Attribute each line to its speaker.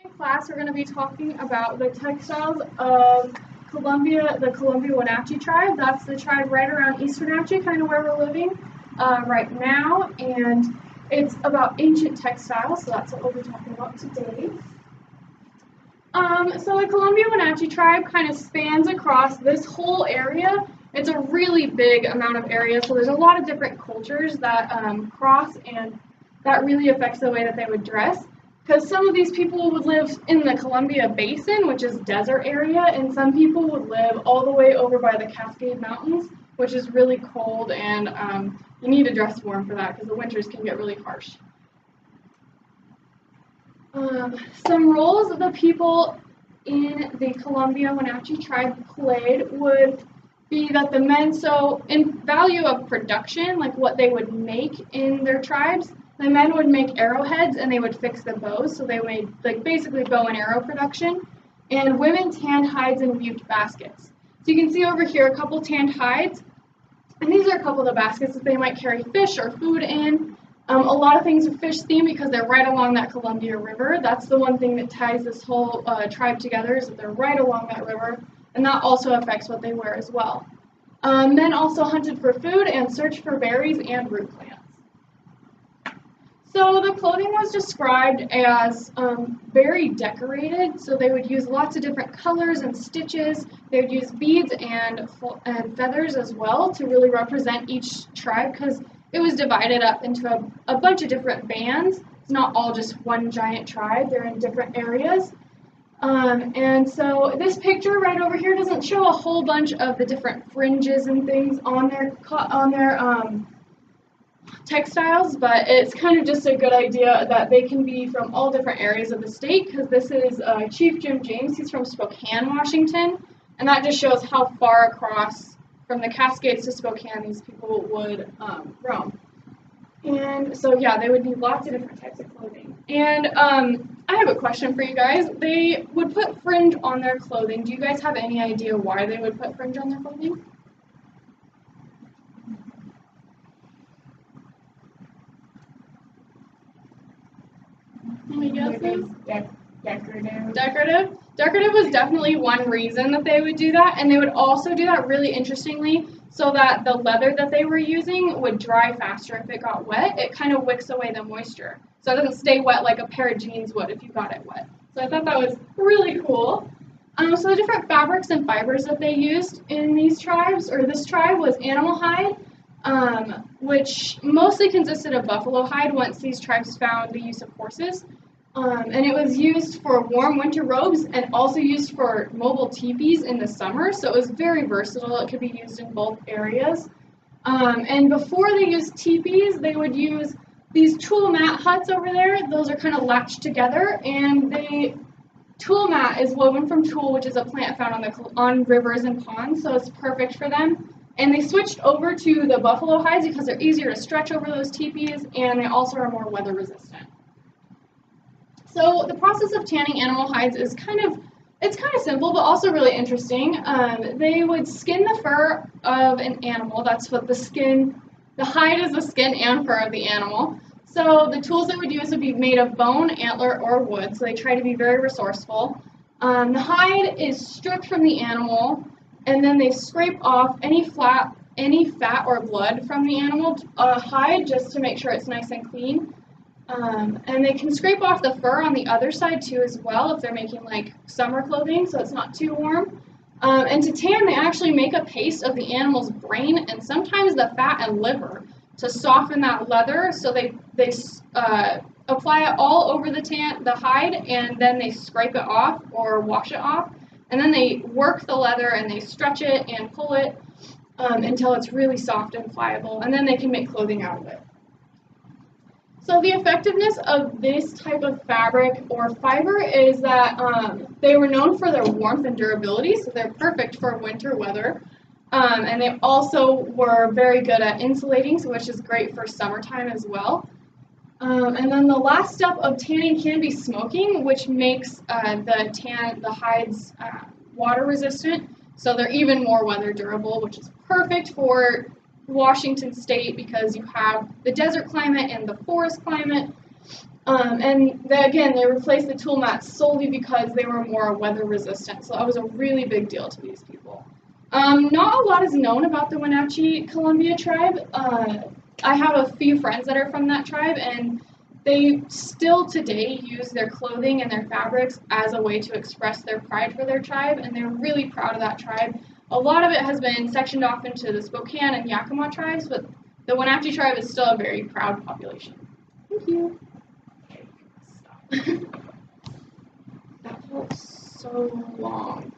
Speaker 1: In class, we're going to be talking about the textiles of the Columbia-Wenatchi tribe. That's the tribe right around East Wenatchee, kind of where we're living right now, and it's about ancient textiles, so that's what we'll be talking about today. So the Columbia-Wenatchi tribe kind of spans across this whole area. It's a really big amount of area, so there's a lot of different cultures that cross, and that really affects the way that they would dress. Because some of these people would live in the Columbia Basin, which is desert area, and some people would live all the way over by the Cascade Mountains, which is really cold, and you need to dress warm for that because the winters can get really harsh. Some roles of the people in the Columbia-Wenatchi tribe played would be that the men, so in value of production, like what they would make in their tribes, the men would make arrowheads and they would fix the bows, so they made like basically bow and arrow production. And women tanned hides and weaved baskets. So you can see over here a couple tanned hides, and these are a couple of the baskets that they might carry fish or food in. A lot of things are fish themed because they're right along that Columbia River. That's the one thing that ties this whole tribe together, is that they're right along that river, and that also affects what they wear as well. Men also hunted for food and searched for berries and root plants. So the clothing was described as very decorated, so they would use lots of different colors and stitches. They would use beads and feathers as well to really represent each tribe, because it was divided up into a bunch of different bands. It's not all just one giant tribe, they're in different areas. And so this picture right over here doesn't show a whole bunch of the different fringes and things on their textiles, but it's kind of just a good idea that they can be from all different areas of the state, because this is Chief Jim James. He's from Spokane, Washington, and that just shows how far across from the Cascades to Spokane these people would roam. And so yeah, they would need lots of different types of clothing. And I have a question for you guys. They would put fringe on their clothing. Do you guys have any idea why they would put fringe on their clothing? Any guesses? Decorative? Decorative was definitely one reason that they would do that, and they would also do that really interestingly so that the leather that they were using would dry faster if it got wet. It kind of wicks away the moisture, so it doesn't stay wet like a pair of jeans would if you got it wet. So I thought that was really cool. So the different fabrics and fibers that they used in these tribes, or this tribe, was animal hide, which mostly consisted of buffalo hide once these tribes found the use of horses. And it was used for warm winter robes and also used for mobile teepees in the summer, so it was very versatile. It could be used in both areas. And before they used teepees, they would use these tool mat huts over there. Those are kind of latched together, and tool mat is woven from tulle, which is a plant found on rivers and ponds, so it's perfect for them. And they switched over to the buffalo hides because they're easier to stretch over those teepees, and they also are more weather resistant. So the process of tanning animal hides is kind of simple, but also really interesting. They would skin the fur of an animal. That's what the hide is the skin and fur of the animal. So the tools they would use would be made of bone, antler, or wood. So they try to be very resourceful. The hide is stripped from the animal, and then they scrape off any fat or blood from the animal hide just to make sure it's nice and clean. And they can scrape off the fur on the other side too as well if they're making like summer clothing, so it's not too warm. And to tan, they actually make a paste of the animal's brain and sometimes the fat and liver to soften that leather. So they apply it all over the hide, and then they scrape it off or wash it off, and then they work the leather and they stretch it and pull it until it's really soft and pliable, and then they can make clothing out of it. So the effectiveness of this type of fabric or fiber is that they were known for their warmth and durability, so they're perfect for winter weather. And they also were very good at insulating, which is great for summertime as well. And then the last step of tanning can be smoking, which makes the hides water resistant, so they're even more weather durable, which is perfect for Washington State because you have the desert climate and the forest climate. Again, they replaced the tool mats solely because they were more weather resistant. So that was a really big deal to these people. Not a lot is known about the Wenatchee Columbia tribe. I have a few friends that are from that tribe, and they still today use their clothing and their fabrics as a way to express their pride for their tribe, and they're really proud of that tribe. A lot of it has been sectioned off into the Spokane and Yakima tribes, but the Wenatchee tribe is still a very proud population. Thank you. Stop. That felt so long.